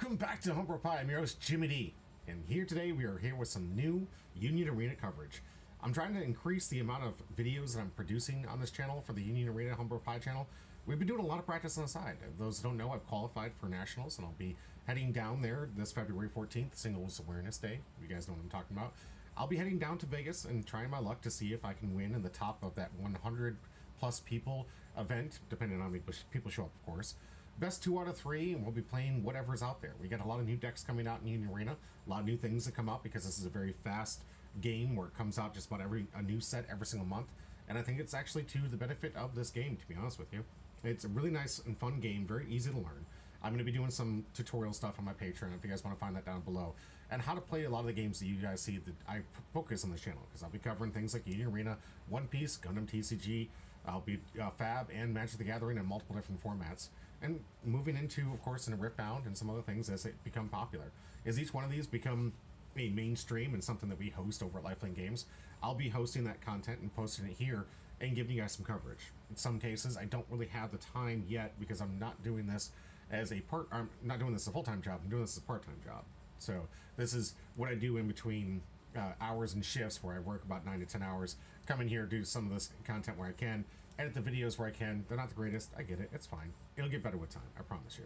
Welcome back to Humble Pie. I'm your host, Jimmy D. And here today, we are here with some new Union Arena coverage. I'm trying to increase the amount of videos that I'm producing on this channel for the Union Arena Humble Pie channel. We've been doing a lot of practice on the side. Those who don't know, I've qualified for Nationals, and I'll be heading down there this February 14th, Singles Awareness Day. You guys know what I'm talking about. I'll be heading down to Vegas and trying my luck to see if I can win in the top of that 100 plus people event, depending on how many people show up, of course. Best 2 out of 3, and we'll be playing whatever's out there. We got a lot of new decks coming out in Union Arena, a lot of new things that come out because this is a very fast game where it comes out just about a new set every single month. And I think it's actually to the benefit of this game, to be honest with you. It's a really nice and fun game, very easy to learn. I'm going to be doing some tutorial stuff on my Patreon if you guys want to find that down below. And how to play a lot of the games that you guys see that I focus on this channel. Because I'll be covering things like Union Arena, One Piece, Gundam TCG, I'll be Fab and Magic the Gathering in multiple different formats. And moving into, of course, into Riftbound and some other things as it become popular. As each one of these become a mainstream and something that we host over at LifeLink Games, I'll be hosting that content and posting it here and giving you guys some coverage. In some cases, I don't really have the time yet because I'm not doing this as a I'm not doing this as a full-time job. I'm doing this as a part-time job. So this is what I do in between hours and shifts, where I work about 9 to 10 hours, come in here, do some of this content where I can, edit the videos where I can. They're not the greatest. I get it. It's fine. It'll get better with time. I promise you.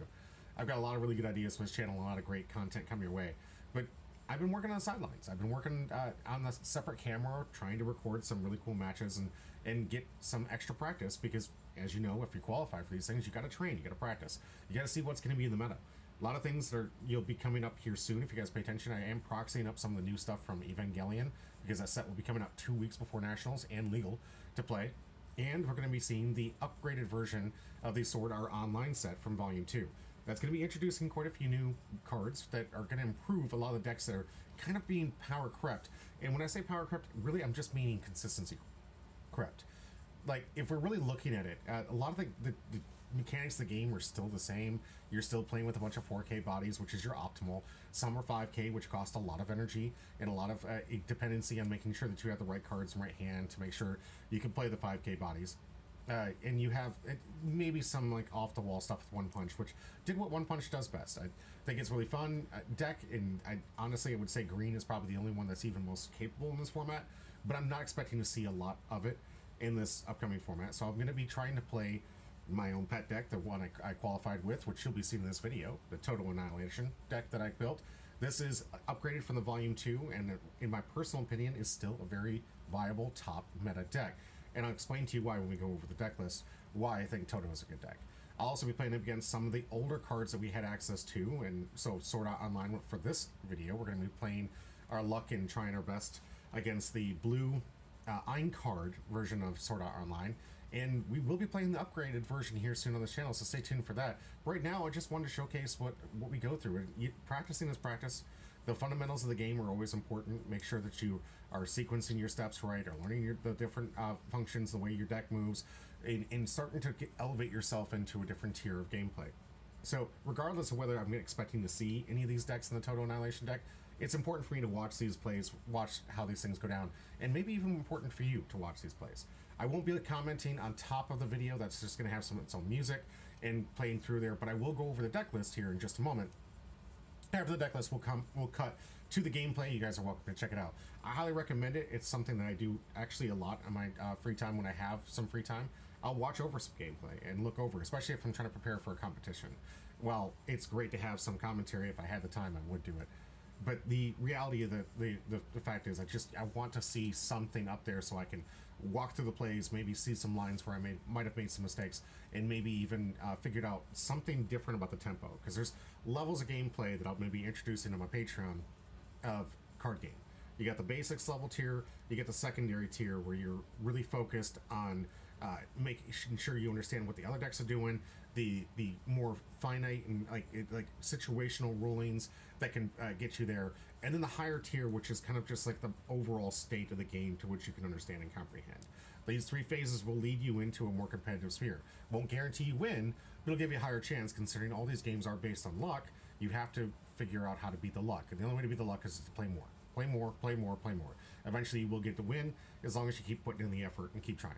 I've got a lot of really good ideas for this channel, a lot of great content coming your way. But I've been working on the sidelines. I've been working on the separate camera, trying to record some really cool matches and get some extra practice because, as you know, if you qualify for these things, you got to train, you got to practice. You got to see what's going to be in the meta. A lot of things that you'll be coming up here soon if you guys pay attention. I am proxying up some of the new stuff from Evangelion because that set will be coming out 2 weeks before Nationals and legal to play. And we're going to be seeing the upgraded version of the Sword Art Online set from Volume 2. That's going to be introducing quite a few new cards that are going to improve a lot of the decks that are kind of being power crept. And when I say power crept, really I'm just meaning consistency crept. Like, if we're really looking at it, a lot of the mechanics of the game are still the same. You're still playing with a bunch of 4K bodies, which is your optimal. Some are 5K, which cost a lot of energy and a lot of dependency on making sure that you have the right cards in right hand to make sure you can play the 5K bodies. And you have maybe some like off-the-wall stuff with One Punch, which did what One Punch does best. I think it's really fun deck, and honestly I would say green is probably the only one that's even most capable in this format, but I'm not expecting to see a lot of it in this upcoming format. So I'm going to be trying to play my own pet deck, the one I qualified with, which you'll be seeing in this video, the Todo Annihilation deck that I built. This is upgraded from the Volume 2, and in my personal opinion is still a very viable top meta deck. And I'll explain to you why when we go over the deck list, why I think Todo is a good deck. I'll also be playing against some of the older cards that we had access to, and so Sword Art Online for this video, we're going to be playing our luck and trying our best against the blue Aincrad version of Sword Art Online, and we will be playing the upgraded version here soon on this channel, so stay tuned for that. Right now, I just wanted to showcase what we go through. Practicing is practice. The fundamentals of the game are always important. Make sure that you are sequencing your steps right, or learning the different functions, the way your deck moves, and starting to elevate yourself into a different tier of gameplay. So regardless of whether I'm expecting to see any of these decks in the Todo Annihilation deck, it's important for me to watch these plays, watch how these things go down, and maybe even important for you to watch these plays. I won't be commenting on top of the video. That's just going to have its own music and playing through there, but I will go over the deck list here in just a moment. After the deck list, we'll cut to the gameplay. You guys are welcome to check it out. I highly recommend it. It's something that I do actually a lot on my free time when I have some free time. I'll watch over some gameplay and look over, especially if I'm trying to prepare for a competition. Well, it's great to have some commentary. If I had the time, I would do it. But the reality of the fact is, I want to see something up there so I can walk through the plays, maybe see some lines where I might have made some mistakes, and maybe even figured out something different about the tempo. Because there's levels of gameplay that I'll maybe introduce into my Patreon of card game. You got the basics level tier, you get the secondary tier where you're really focused on making sure you understand what the other decks are doing, the more finite and like situational rulings that can get you there, and then the higher tier, which is kind of just like the overall state of the game to which you can understand and comprehend. These 3 phases will lead you into a more competitive sphere. Won't guarantee you win, but it'll give you a higher chance. Considering all these games are based on luck, you have to figure out how to beat the luck, and the only way to beat the luck is to play more. Play more, play more, play more. Eventually you will get the win as long as you keep putting in the effort and keep trying.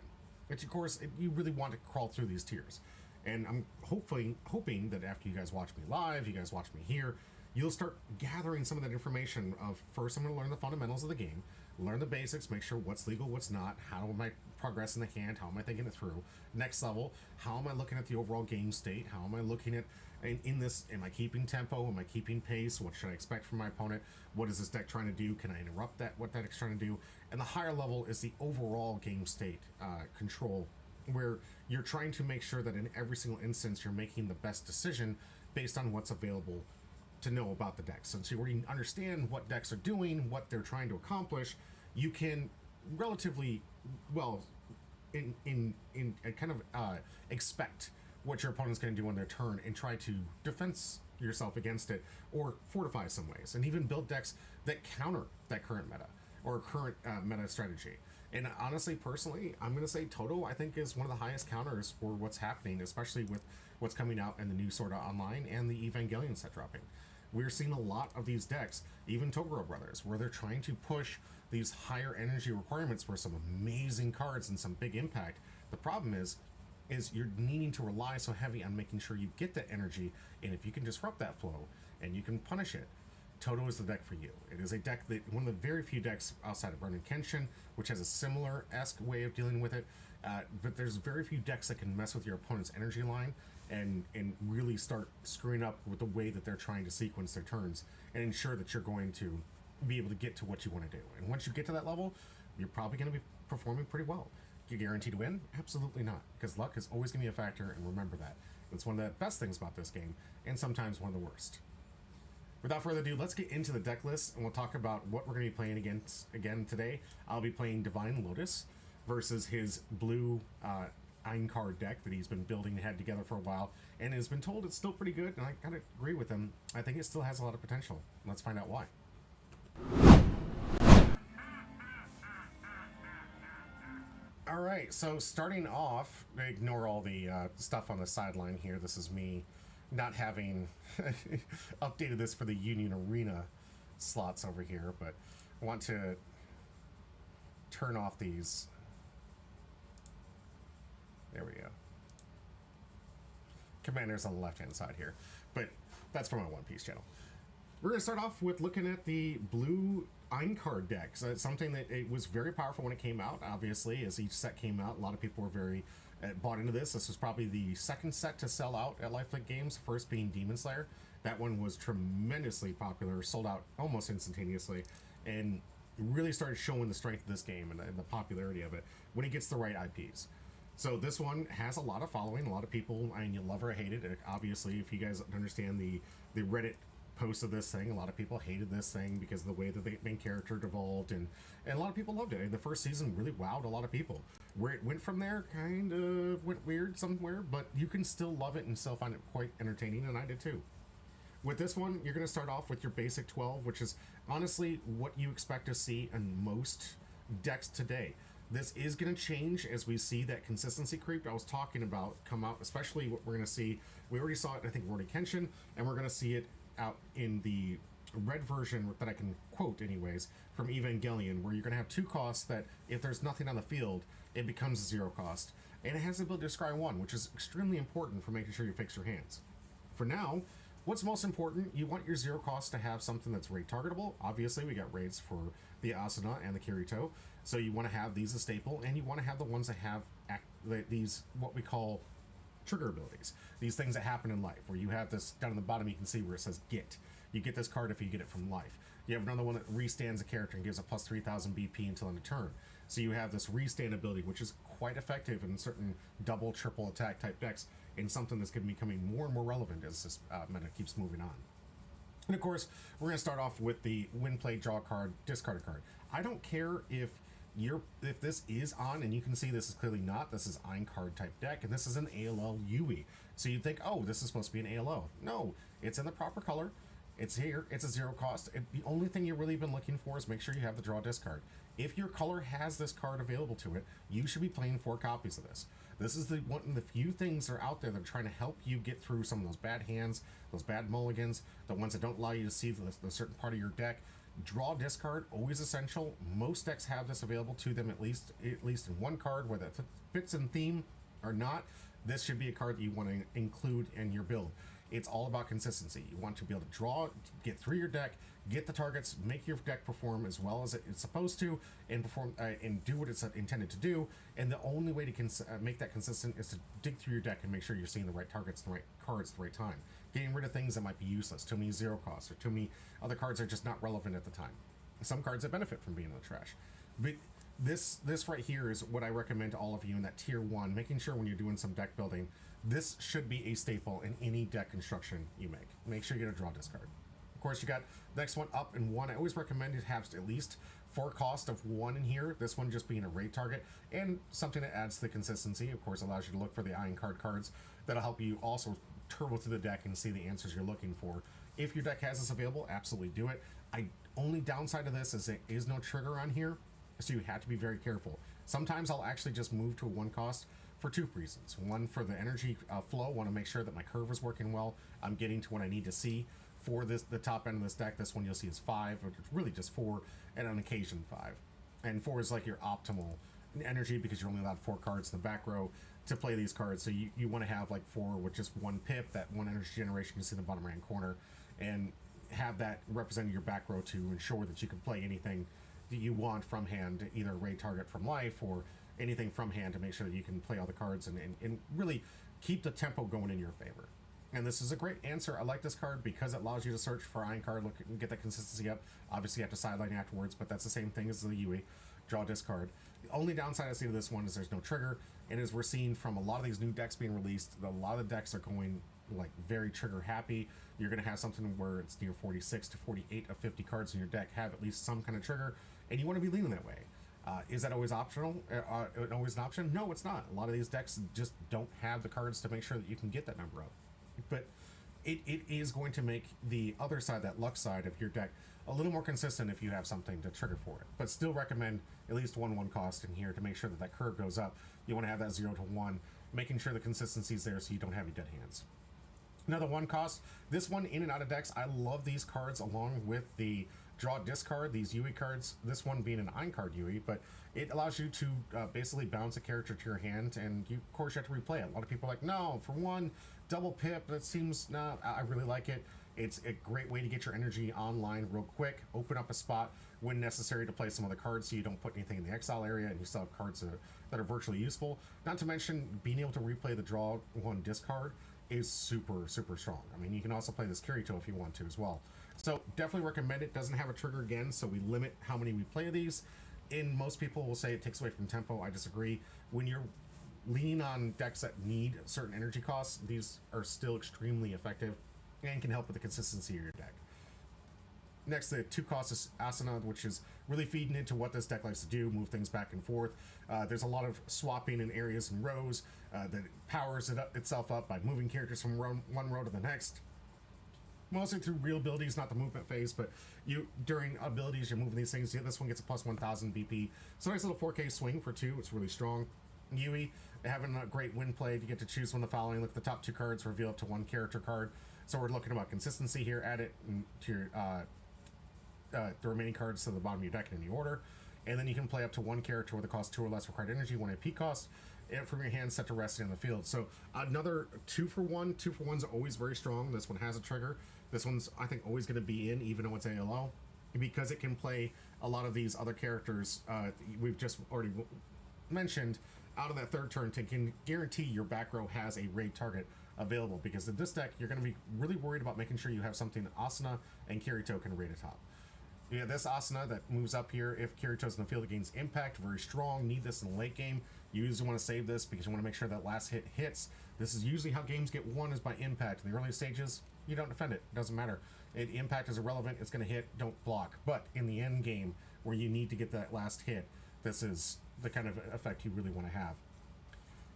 Which, of course, you really want to crawl through these tiers. And I'm hoping that after you guys watch me live, you guys watch me here, you'll start gathering some of that information of, first I'm going to learn the fundamentals of the game, learn the basics, make sure what's legal, what's not, how am I progressing the hand, how am I thinking it through. Next level, how am I looking at the overall game state, how am I looking at, in this, am I keeping tempo, am I keeping pace, what should I expect from my opponent, what is this deck trying to do, can I interrupt that, what that deck's trying to do. And the higher level is the overall game state control, where you're trying to make sure that in every single instance you're making the best decision based on what's available to know about the decks. Since you already understand what decks are doing, what they're trying to accomplish, you can relatively well expect what your opponent's going to do on their turn and try to defense yourself against it or fortify some ways, and even build decks that counter that current meta or current meta strategy. And honestly, personally, I'm going to say Todo, I think, is one of the highest counters for what's happening, especially with what's coming out in the new Sword Art Online and the Evangelion set dropping. We're seeing a lot of these decks, even Toguro Brothers, where they're trying to push these higher energy requirements for some amazing cards and some big impact. The problem is you're needing to rely so heavy on making sure you get that energy, and if you can disrupt that flow and you can punish it, Todo is the deck for you. It is a deck that, one of the very few decks outside of Burning Kenshin, which has a similar-esque way of dealing with it, but there's very few decks that can mess with your opponent's energy line and really start screwing up with the way that they're trying to sequence their turns and ensure that you're going to be able to get to what you want to do. And once you get to that level, you're probably going to be performing pretty well. You're guaranteed to win? Absolutely not, because luck is always going to be a factor, and remember that. It's one of the best things about this game, and sometimes one of the worst. Without further ado, let's get into the deck list, and we'll talk about what we're going to be playing again today. I'll be playing Divine Lotus versus his blue Aincrad deck that he's been building and had together for a while, and has been told it's still pretty good, and I kind of agree with him. I think it still has a lot of potential. Let's find out why. Alright, so starting off, ignore all the stuff on the sideline here. This is me not having updated this for the Union Arena slots over here, but I want to turn off these. There we go. Commanders on the left-hand side here, but that's for my One Piece channel. We're going to start off with looking at the blue Aincrad deck. So it's something that it was very powerful when it came out. Obviously, as each set came out, a lot of people were very bought into this. This was probably the second set to sell out at LifeLink Games, first being Demon Slayer. That one was tremendously popular, sold out almost instantaneously, and really started showing the strength of this game and the popularity of it when it gets the right IPs. So this one has a lot of following, a lot of people, I mean, you love or hate it. Obviously, if you guys understand the Reddit post of this thing, a lot of people hated this thing because of the way that the main character devolved, and a lot of people loved it. And the first season really wowed a lot of people. Where it went from there kind of went weird somewhere, but you can still love it and still find it quite entertaining, and I did too. With this one, you're going to start off with your basic 12, which is honestly what you expect to see in most decks today. This is going to change as we see that consistency creep I was talking about come out, especially what we're going to see. We already saw it, I think, in Burning Kenshin, and we're going to see it out in the red version that I can quote anyways from Evangelion, where you're going to have two costs that if there's nothing on the field, it becomes a zero cost, and it has the ability to scry one, which is extremely important for making sure you fix your hands. For now, what's most important, you want your zero cost to have something that's raid targetable. Obviously, we got raids for the Asuna and the Kirito, so you want to have these a staple, and you want to have the ones that have these what we call trigger abilities, these things that happen in life, where you have this down at the bottom, you can see where it says get. You get this card if you get it from life. You have another one that restands a character and gives a plus 3,000 BP until end of turn. So you have this restand ability, which is quite effective in certain double, triple attack type decks, and something that's going to be becoming more and more relevant as this meta keeps moving on. And of course, we're going to start off with the win, play, draw card, discard a card. I don't care if this is on, and you can see this is clearly not. This is Aincrad type deck, and this is an ALL UE. So you'd think, oh, this is supposed to be an ALO. No, it's in the proper color. It's here. It's a zero cost. The only thing you've really been looking for is make sure you have the draw discard. If your color has this card available to it, you should be playing 4 copies of this. This is one of the few things that are out there that are trying to help you get through some of those bad hands, those bad mulligans, the ones that don't allow you to see the certain part of your deck. Draw discard, always essential. Most decks have this available to them at least in one card, whether it fits in theme or not. this should be a card that you want to include in your build. It's all about consistency. You want to be able to draw, get through your deck, get the targets, make your deck perform as well as it's supposed to, and perform and do what it's intended to do. And the only way to make that consistent is to dig through your deck and make sure you're seeing the right targets, the right cards, at the right time. Getting rid of things that might be useless, too many zero costs, or too many other cards that are just not relevant at the time. Some cards that benefit from being in the trash. But this right here is what I recommend to all of you in that tier 1, making sure when you're doing some deck building, this should be a staple in any deck construction you make. Make sure you get a draw discard. Of course, you got the next one up in 1. I always recommend it have at least 4 cost of 1 in here. This one just being a raid target and something that adds to the consistency. Of course, allows you to look for the Aincrad cards that'll help you also turbo through the deck and see the answers you're looking for. If your deck has this available, absolutely do it. Only downside of this is there is no trigger on here, so you have to be very careful. Sometimes I'll actually just move to a 1 cost for 2 reasons. One, for the energy flow, want to make sure that my curve is working well. I'm getting to what I need to see. For the top end of this deck, this one you'll see is 5, which is really just 4, and on occasion 5. And 4 is like your optimal energy because you're only allowed 4 cards in the back row to play these cards. So you want to have like 4 with just 1 pip, that 1 energy generation you see in the bottom right corner, and have that representing your back row to ensure that you can play anything that you want from hand, either a raid target from life or anything from hand, to make sure that you can play all the cards and really keep the tempo going in your favor. And this is a great answer. I like this card because it allows you to search for Aincrad, look and get that consistency up. Obviously you have to sideline afterwards, but that's the same thing as the Yui, draw discard. The only downside I see to this one is there's no trigger, and as we're seeing from a lot of these new decks being released, a lot of the decks are going like very trigger happy. You're going to have something where it's near 46 to 48 of 50 cards in your deck have at least some kind of trigger, and you want to be leaning that way. Is that always optional? Always an option? No, it's not. A lot of these decks just don't have the cards to make sure that you can get that number up. But it is going to make the other side, that luck side of your deck, a little more consistent if you have something to trigger for it. But still recommend at least 1 cost in here to make sure that that curve goes up. You want to have that 0 to 1, making sure the consistency is there so you don't have any dead hands. Another 1 cost. This one in and out of decks. I love these cards along with the draw discard, these Yui cards. This one being an Aincrad Yui, but it allows you to basically bounce a character to your hand, and of course you have to replay it. A lot of people are like, no, for 1 double pip, that seems, nah, I really like it. It's a great way to get your energy online real quick, open up a spot when necessary to play some other cards so you don't put anything in the exile area and you still have cards that are virtually useful. Not to mention being able to replay the draw 1 discard is super strong. I mean, you can also play this Kirito if you want to as well. So definitely recommend it. Doesn't have a trigger again, so we limit how many we play of these. And most people will say it takes away from tempo. I disagree. When you're leaning on decks that need certain energy costs, these are still extremely effective and can help with the consistency of your deck. Next, the 2 cost is Asana, which is really feeding into what this deck likes to do, move things back and forth. There's a lot of swapping in areas and rows that powers itself up by moving characters from one row to the next. Mostly through real abilities, not the movement phase, but during abilities, you're moving these things. This one gets a plus 1000 BP. So nice little 4K swing for 2. It's really strong. Yui, having a great win play. You get to choose one of the following. Look at the top 2 cards, reveal up to 1 character card. So we're looking about consistency here. Add it to your the remaining cards to the bottom of your deck in any order. And then you can play up to 1 character with a cost 2 or less required energy, 1 AP cost, and from your hand set to resting on the field. So another 2 for 1. 2 for 1's always very strong. This one has a trigger. This one's, I think, always going to be in, even though it's ALO, because it can play a lot of these other characters we've just already mentioned out of that 3rd turn to can guarantee your back row has a raid target available, because in this deck you're going to be really worried about making sure you have something Asuna and Kirito can raid atop. You have this Asuna that moves up here if Kirito's in the field, it gains impact, very strong. Need this in the late game. You usually want to save this because you want to make sure that last hit hits. This is usually how games get won, is by impact. In the early stages, you don't defend it. It doesn't matter. Impact is irrelevant. It's going to hit. Don't block. But in the end game, where you need to get that last hit, this is the kind of effect you really want to have.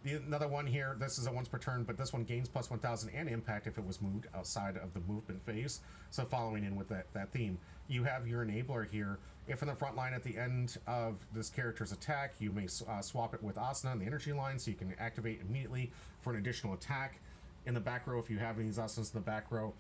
Another one here, this is a once per turn, but this one gains plus 1000 and impact if it was moved outside of the movement phase. So following in with that theme, you have your enabler here. If in the front line at the end of this character's attack, you may swap it with Asuna in the energy line, so you can activate immediately for an additional attack. In the back row, if you have these Asunas in the back row,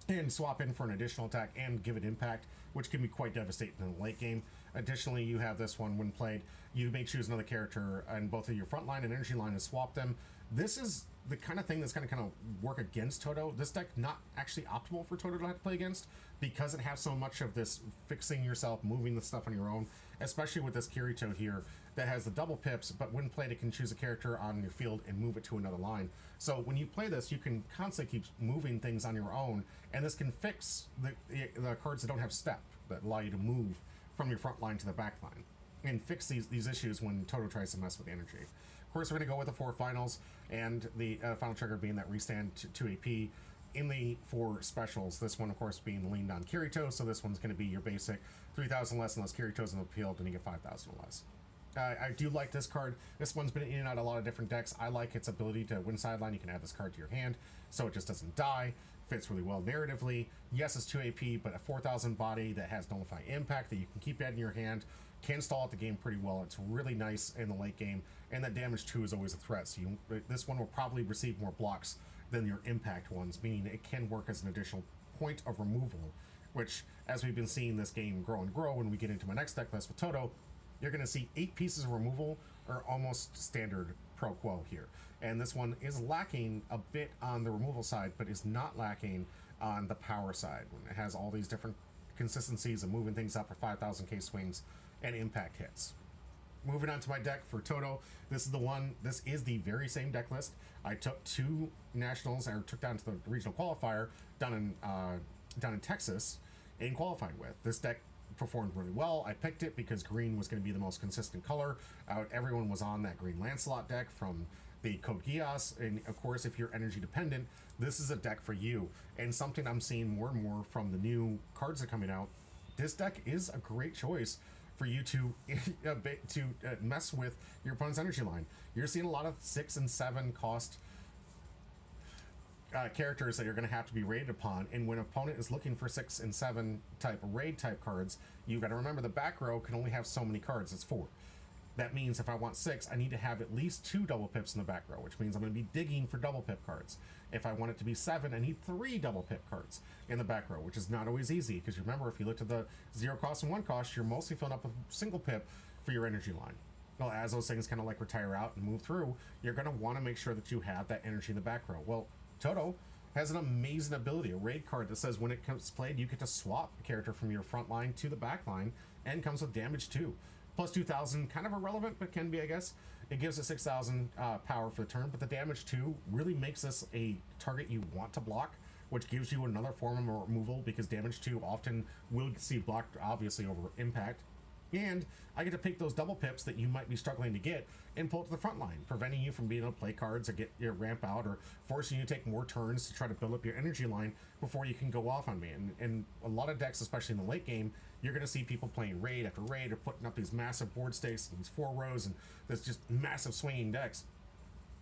and swap in for an additional attack and give it impact, which can be quite devastating in the late game. Additionally, you have this one, when played, you may choose another character and both of your front line and energy line and swap them. This is the kind of thing that's going to kind of work against Todo. This deck not actually optimal for Todo to have to play against because it has so much of this fixing yourself, moving the stuff on your own, especially with this Kirito here that has the double pips, but when played it can choose a character on your field and move it to another line. So when you play this, you can constantly keep moving things on your own, and this can fix the cards that don't have step, that allow you to move from your front line to the back line, and fix these issues when Todo tries to mess with energy. Of course, we're going to go with the 4 finals, and the final trigger being that restand to AP. In the 4 specials, this one, of course, being leaned on Kirito, so this one's going to be your basic 3,000 less unless Kirito's in the field, and you get 5,000 or less. I do like this card. This one's been in and out a lot of different decks. I like its ability to win sideline. You can add this card to your hand, so it just doesn't die. Fits really well narratively. Yes, it's 2 AP, but a 4,000 body that has Nullify Impact that you can keep in your hand, can stall out the game pretty well. It's really nice in the late game, and that damage 2 is always a threat. So this one will probably receive more blocks than your impact ones, meaning it can work as an additional point of removal, which, as we've been seeing this game grow and grow, when we get into my next deck list with Todo, you're going to see 8 pieces of removal are almost standard pro quo here. And this one is lacking a bit on the removal side, but is not lacking on the power side. When it has all these different consistencies of moving things up for 5,000k swings and impact hits. Moving on to my deck for Todo, this is the very same deck list. I took 2 nationals, or took down to the regional qualifier down in Texas and qualified with. This deck performed really well. I picked it because green was going to be the most consistent color. Everyone was on that green Lancelot deck from the Code Geass, and of course, if you're energy dependent, this is a deck for you. And something I'm seeing more and more from the new cards that are coming out, this deck is a great choice for you to mess with your opponent's energy line. You're seeing a lot of 6 and 7 cost characters that you're going to have to be raided upon, and when an opponent is looking for 6 and 7 type raid type cards, you've got to remember the back row can only have so many cards. It's 4. That means if I want 6, I need to have at least 2 double pips in the back row, which means I'm going to be digging for double pip cards. If I want it to be 7, I need 3 double pip cards in the back row, which is not always easy, because remember, if you look at the 0 cost and 1 cost, you're mostly filling up with single pip for your energy line. Well, as those things kind of like retire out and move through, you're going to want to make sure that you have that energy in the back row. Well, Todo has an amazing ability, a raid card that says when it comes played, you get to swap a character from your front line to the back line, and comes with damage 2. Plus 2,000, kind of irrelevant, but can be, I guess. It gives it 6,000 power for the turn, but the damage 2 really makes this a target you want to block, which gives you another form of removal, because damage 2 often will see blocked, obviously, over impact. And I get to pick those double pips that you might be struggling to get and pull it to the front line, preventing you from being able to play cards or get your ramp out, or forcing you to take more turns to try to build up your energy line before you can go off on me. And a lot of decks, especially in the late game, you're going to see people playing raid after raid, or putting up these massive board stakes, these 4 rows, and there's just massive swinging decks.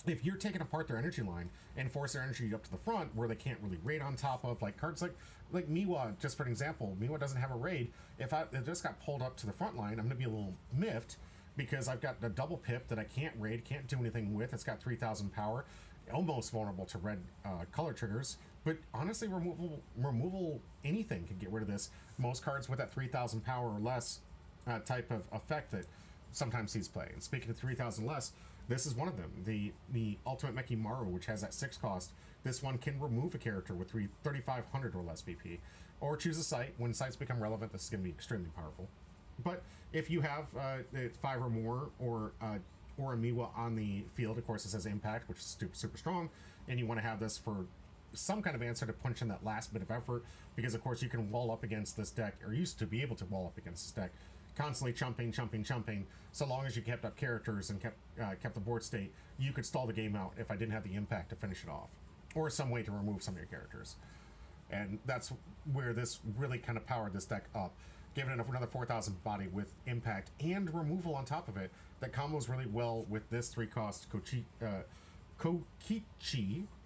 If you're taking apart their energy line and force their energy up to the front where they can't really raid on top of, like cards like Miwa, just for an example, Miwa doesn't have a raid. If it just got pulled up to the front line, I'm going to be a little miffed, because I've got the double pip that I can't raid, can't do anything with. It's got 3,000 power, almost vulnerable to red color triggers. But honestly, removal anything can get rid of this. Most cards with that 3,000 power or less type of effect that sometimes sees play. And speaking of 3,000 less, this is one of them. The Ultimate Meki Maru, which has that 6 cost. This one can remove a character with 3,500 or less BP, or choose a site. When sites become relevant, this is going to be extremely powerful. But if you have 5 or more, or a Miwa on the field, of course, it says impact, which is super strong, and you want to have this for some kind of answer to punch in that last bit of effort, because of course you can wall up against this deck, or used to be able to wall up against this deck, constantly chumping. So long as you kept up characters and kept the board state, you could stall the game out if I didn't have the impact to finish it off, or some way to remove some of your characters. And that's where this really kind of powered this deck up, giving it another 4,000 body with impact and removal on top of it. That combos really well with this 3 cost Kokichi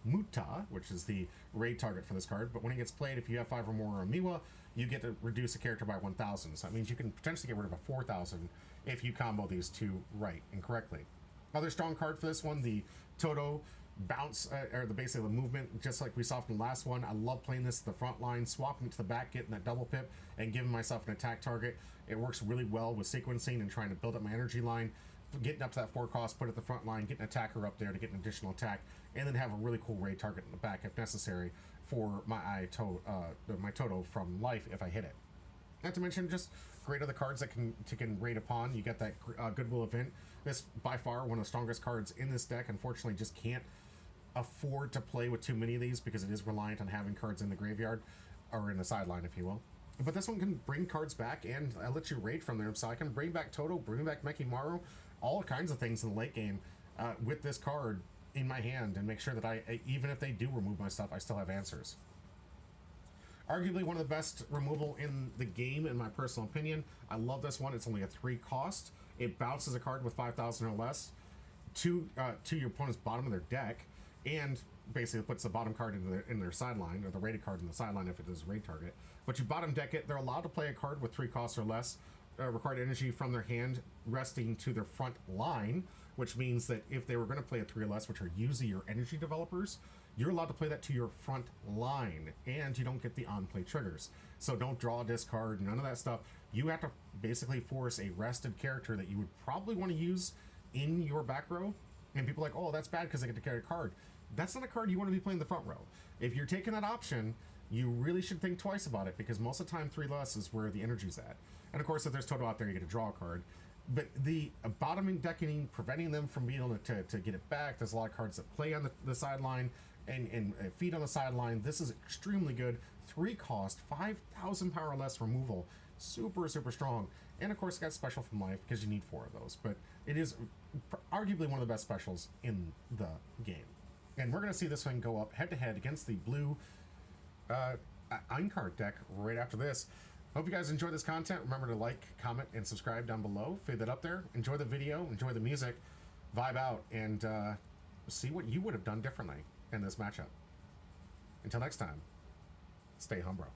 Muta, which is the raid target for this card. But when it gets played, if you have 5 or more Miwa, you get to reduce a character by 1,000. So that means you can potentially get rid of a 4,000 if you combo these 2 right and correctly. Other strong card for this one, the Todo bounce, or basically the movement, just like we saw from the last one. I love playing this to the front line, swapping it to the back, getting that double pip, and giving myself an attack target. It works really well with sequencing and trying to build up my energy line, getting up to that 4 cost, put it at the front line, get an attacker up there to get an additional attack, and then have a really cool raid target in the back if necessary for my Todo from life if I hit it. Not to mention just great other cards that can raid upon. You get that Goodwill event. This by far one of the strongest cards in this deck. Unfortunately, just can't afford to play with too many of these because it is reliant on having cards in the graveyard or in the sideline, if you will. But this one can bring cards back, and I let you raid from there, so I can bring back Todo, bring back Mekimaru, all kinds of things in the late game with this card in my hand, and make sure that I even if they do remove my stuff, I still have answers. Arguably one of the best removal in the game, in my personal opinion. I love this one. It's only a 3 cost. It bounces a card with 5,000 or less to your opponent's bottom of their deck, and basically puts the bottom card in their sideline, or the rated card in the sideline if it is a raid target. But you bottom deck it. They're allowed to play a card with 3 costs or less, required energy from their hand resting to their front line, which means that if they were going to play a 3 or less, which are usually your energy developers, you're allowed to play that to your front line, and you don't get the on-play triggers. So don't draw a discard, none of that stuff. You have to basically force a rested character that you would probably want to use in your back row, and people are like, oh, that's bad because I get to carry a card. That's not a card you want to be playing in the front row. If you're taking that option, you really should think twice about it, because most of the time 3 less is where the energy's at. And of course, if there's Todo out there, you get to draw a card. But the bottoming, decking, preventing them from being able to get it back. There's a lot of cards that play on the sideline and feed on the sideline. This is extremely good. 3 cost, 5,000 power or less removal. Super, super strong. And of course, it got special from life because you need 4 of those. But it is arguably one of the best specials in the game. And we're going to see this one go up head-to-head against the blue Aincrad deck right after this. Hope you guys enjoyed this content. Remember to like, comment, and subscribe down below. Fade that up there. Enjoy the video. Enjoy the music. Vibe out. And see what you would have done differently in this matchup. Until next time, stay humbro.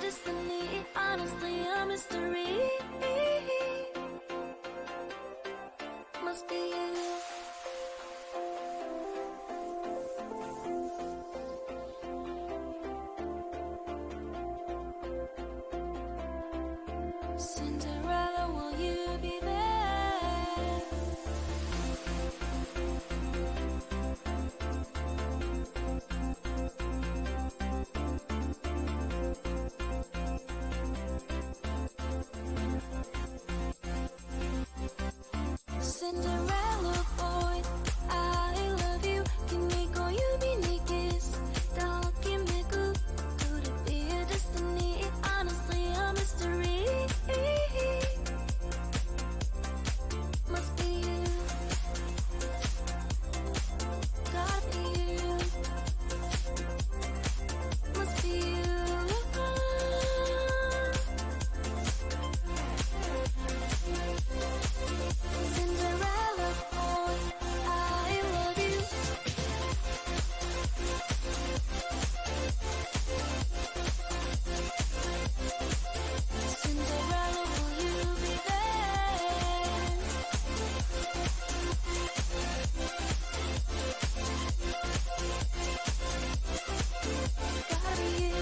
destiny, honestly a mystery. Must be you. Cinderella, will you be there? Cinderella boy, I love you. Kimiko, you be Nikis. Kimiko, could it be a destiny? Honestly, a mystery. Must be you. Gotta be you. Must be you. Cinderella boy, I love you. Cinderella, will you be there? Gotta be you.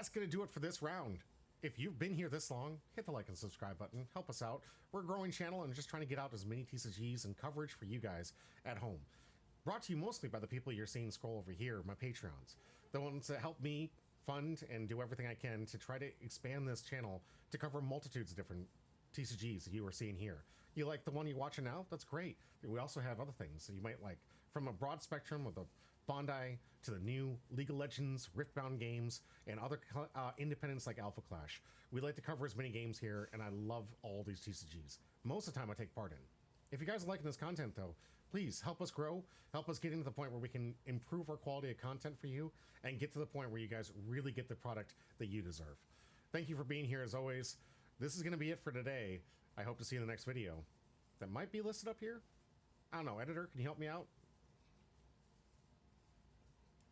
that's going to do it for this round. If you've been here this long, hit the like and subscribe button. Help us out. We're a growing channel and just trying to get out as many TCGs and coverage for you guys at home. Brought to you mostly by the people you're seeing scroll over here, my Patreons. The ones that help me fund and do everything I can to try to expand this channel to cover multitudes of different TCGs that you are seeing here. You like the one you're watching now? That's great. We also have other things that you might like, from a broad spectrum of the Bondi to the new League of Legends, Riftbound games, and other independents like Alpha Clash. We like to cover as many games here, and I love all these TCGs. Most of the time I take part in. If you guys are liking this content, though, please help us grow, help us get into the point where we can improve our quality of content for you, and get to the point where you guys really get the product that you deserve. Thank you for being here, as always. This is going to be it for today. I hope to see you in the next video. That might be listed up here. I don't know, editor, can you help me out?